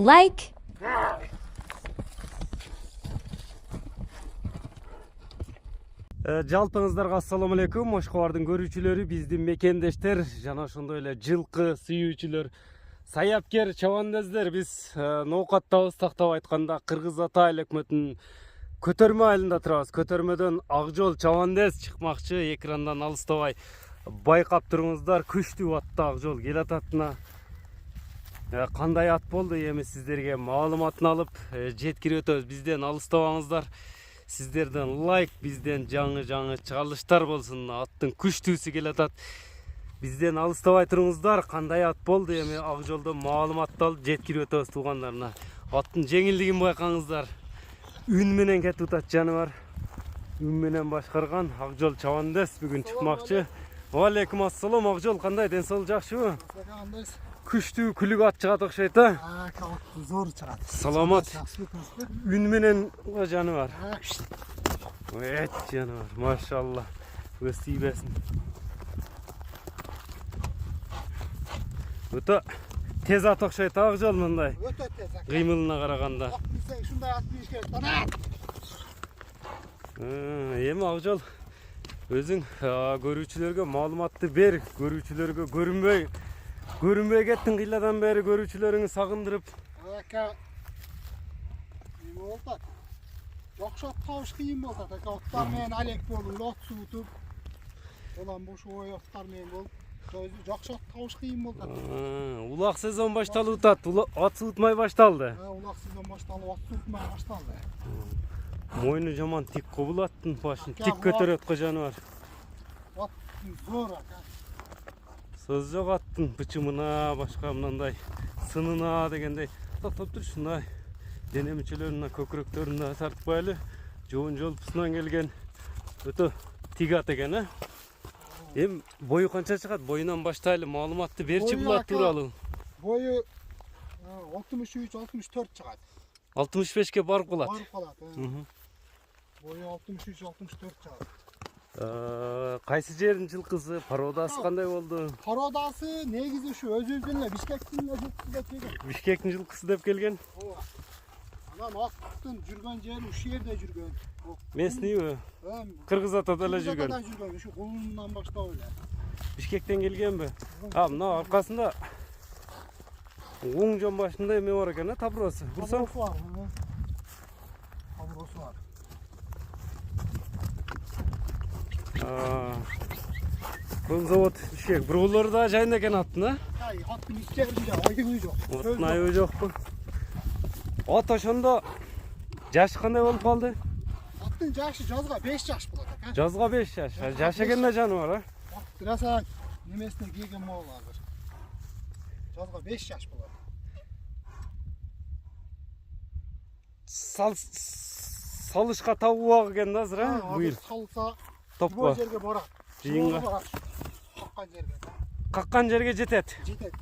Like. Жалпыңыздарга ассаламу алейкум. Ошкобардын көрүүчүлөрү, биздин мекендештер жана ошондой эле жылкы сүйүүчүлөр, саяпкер чабандездер. Биз ноокаттабыз, тактап айтканда Кыргыз Ата эл өкмөтүнүн көтөрмө айылында турабыз. Көтөрмөдөн Акжол чабандез чыкмакчы. Экрандан алыстабай байкап туруңуздар. Күчтүү атта Акжол келататына. Кандай ат болду, эми сиздерге маалыматын алып жеткирип өтөбүз. Бизден алыстабаңыздар. Сиздерден лайк, бизден жаңы чыгарылыштар болсун. Аттын күчтүүсү келатат. Бизден алыстабай туруңуздар. Кандай ат болду, эми Акжолдо маалыматты алып жеткирип өтөбүз туугандарына. Аттын жеңилдигин байкаңыздар. Үн менен кетип атат жаныбар. Үн менен башкарган Акжол чабандез бүгүн чыкмакчы. Алейкум ассалам. Акжол кандай, ден соолук жакшыбы? Күчтүү күлүк ат чыгат окшойт, а? Зор чыгат. Саламат. Үн менен жаныбар. Жаныбар, машалла. Көз тийбесин. Өтө тез ат окшойт, Акжол мындай. Өтө тез. Кыймылына караганда. Ушундай ат бийиш керек. Тана. Эми Акжол өзүң көрүүчүлөргө маалыматты бер, көрүүчүлөргө көрүнбөй кеттин кыйладан бери, көрүүчүлөрүңү сагындырып. Эми болот. Жакшат табыш кыйын болот. Оттар менен алек болуп, от суутуп. Улам бош ой оттар менен болуп, жакшат табыш кыйын болот. Улак сезон башталып атат. От суутмай башталды. Улак сезон башталып, от суутмай башталды. Мойну жаман тик кобул аттын башын тик көтөрөт го жаныбар. От зор ат. Сөз жок аттын бычымына, башка мындай сынына дегендей. Токтоп турушундай. Дене мүчөлөрүнө, көкүрөктөрүнө тартпайлы. Жоон жолпусунан келген өтө тик ат экен, а? Эми бою канча чыгат? Боюнан баштайлы маалыматты берчи бул ат тууралуу. Бою 63-64 чыгат. 65ке барып калат. Барып калат. Бою 63-64 чыгат. Кайсы жердин жылкысы, породасы кандай болду? Породасы негизи ушу өзүбүздүн эле Бишкектин жылкысы деп келген. Бишкектин жылкысы деп келген. Анан аттын жүргөн жери ушул жерде жүргөн. Местныйбы? Кыргыз Атада эле жүргөн. Кыргыз Атада жүргөн, ушу Кулунунан баштап эле. Бишкектен келгенби? Мына аркасында оң жон башында эме бар экен, табросы. Бурсаң? Табросы бар. Конзавод Бишкек. Буруулары да жайында экен аттын, а? Аттын ичтеринде айыбы жок. Оттун айыбы жокпу? Ат ошондо жашы кандай болуп калды? Аттын жашы жазга 5 жаш болот экен. Жазга 5 жаш. Жаш экенде жаныбар, а? Раса немесине кийген могул азыр. Жазга 5 жаш болот. Салышка табуу экен да азыр, а? Азыр салса топко жерге барат. Жыйынга. Каккан жерге. Каккан жерге жетет. Жетет.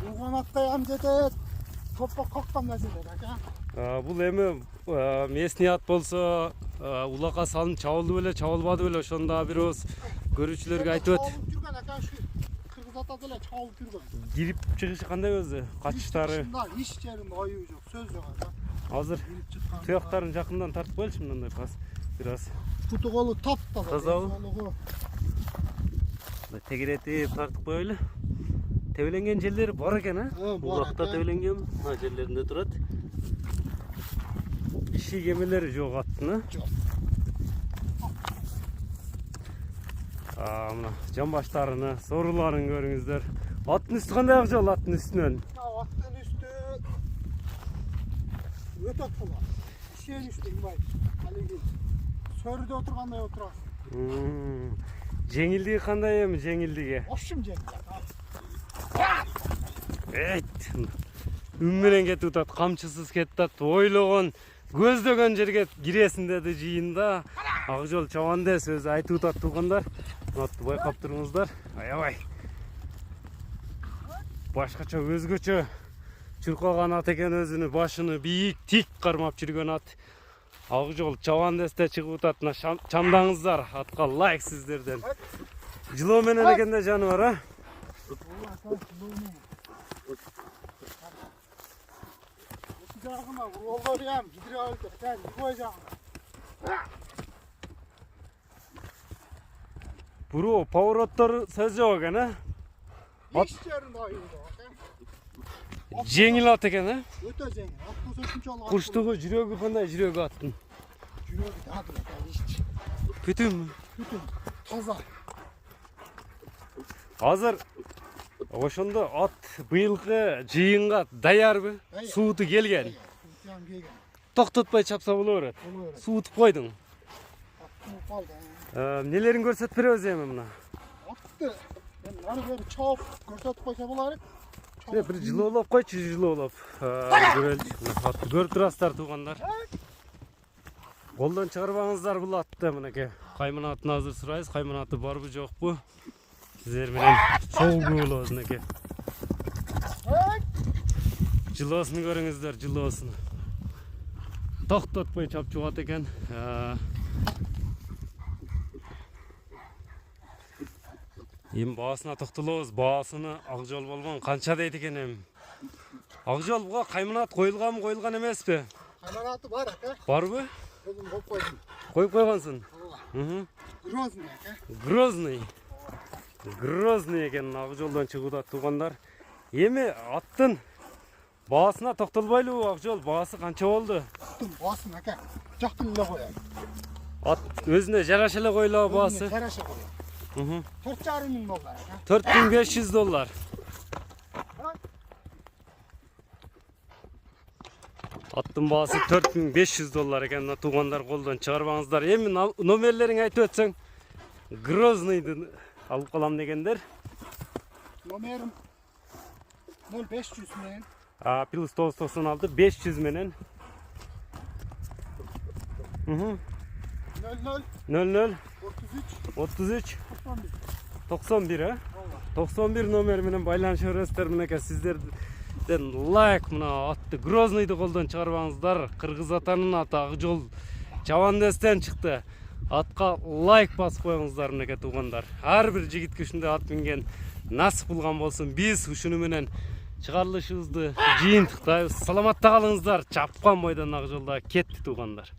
Уганаттай ам жетет. Топко какканда жетет, ака. Бул эми местный ат болсо, улакка салынып чабылды беле, чабылбады беле, ошондо бир ооз көрүүчүлөргө айтып өт. Чабылып жүргөн ака, ушу Кыргыз Атада эле чабылып жүргөн. Кирип чыгышы кандай өзү? Качыштары? Иш жеринде айыбы жок, сөз жок ака. Азыр туяктарын жакындан тартып коелучу мындай бир аз. Путу колу таптаза. Тазабы? Тегеретип тартып коелу. Тебеленген жерлери бар экен, а? Уракта тебеленген, мына жерлеринде турат. Иши кемелери жок аттын, а? Жок. Мына жамбаштарыны, соруларын көрүңүздөр. Аттын үстү кандай Акжол, аттын үстүнөн? Аттын үстү өтө кулай. Ишен үстү мындай. Алиги сөрүдө отургандай отурат. Жеңилдиги кандай эми, жеңилдиги? Ошум жеңил. Үн менен кетип атат, камчысыз кетип атат. Ойлогон, көздөгөн жерге киресин деди жыйында. Акжол чабандез өзү айтып атат туугандар. Атты байкап туруңуздар. Аябай. Башкача өзгөчө чуркаган ат экен, өзүнү башыны бийик, тик кармап жүргөн ат. Акжол чабандезде чыгып атат. Чамдаңыздар, атка лайк сиздерден. Жылоо менен экенде жаныбар, а? Jagına vurullarıyam, gidire öldü. Sen koy jagına. Buru pavarottları söz yok ha. Hiç yerinde ayırdı. Жеңіл ат екен, а? Öte zengin. Atla sökünce Allah. Құштығы жүрегі қандай жүрегі аттың? Жүрегі dadı. Hiç. Бүтін. Bütün. Taza. Азыр ошондо ат быйылкы жыйынга даярбы? Даяр. Сууту келген. Yan gelgen. Токтотпой чапса боло берет. Olur. Суутуп койдуң. Attım kaldı. Нелерин көрсөтүп беребиз эми мына? Attı. Ben narı böyle çap görsatıp koysa buları. Бир жылоолоп койчу, жылоолоп. Көрөлү. Атты көрүп турасыздар туугандар. Колдон чыгарбаңыздар бул атты мынакей. Кайманатын азыр сурайбыз. Кайманаты барбы жокпу? Сиздер менен чогуу болобуз мынакей. Жылоосун көрүңүздөр, жылоосун. Токтотпой чапчуп ат экен. Эми баасына токтолобуз. Баасыны Акжол болгон канча дейт экен эми? Акжол буга кайманат коюлганбы, коюлган эмеспи? Kaymanatı var ha. Барбы? Özüm koyup koydum. Коюп койгонсуң. Grozny ha. Грозный. Грозный экен Акжолдон чыгууда туугандар. Эми аттын баасына токтолбойлубу Акжол? Баасы канча болду? Attım basın ha. Jaktım ile koyayım. Ат өзүнө жараша эле коюлабы баасы? Teraşa koyayım. 4,5 bin dolar ha. $4500. Аттын баасы $4500 экен. Мына туугандар колдон чыгарбаңыздар. Эми номерлериңи айтып өтсөң, Грозныйды алып калам дегендер. Numaram 0500 men. Плюс 996 500 менен. 00 00 33 33 91. 91 а? 91 номер менен байланыша бересиздер. Мынакей сиздерден лайк мына атты Грозныйды колдон чыгарбаңыздар. Кыргыз атанын аты Акжол Чавандестен чыкты. Атка лайк басып коюңуздар мынакей туугандар. Ар бир жигитке ушундай ат минген насып булган болсун. Биз ушуну менен чыгарылышыбызды жыйынтыктайбыз. Саламатта калыңыздар. Чапкан бойдон Акжолдо кетти туугандар.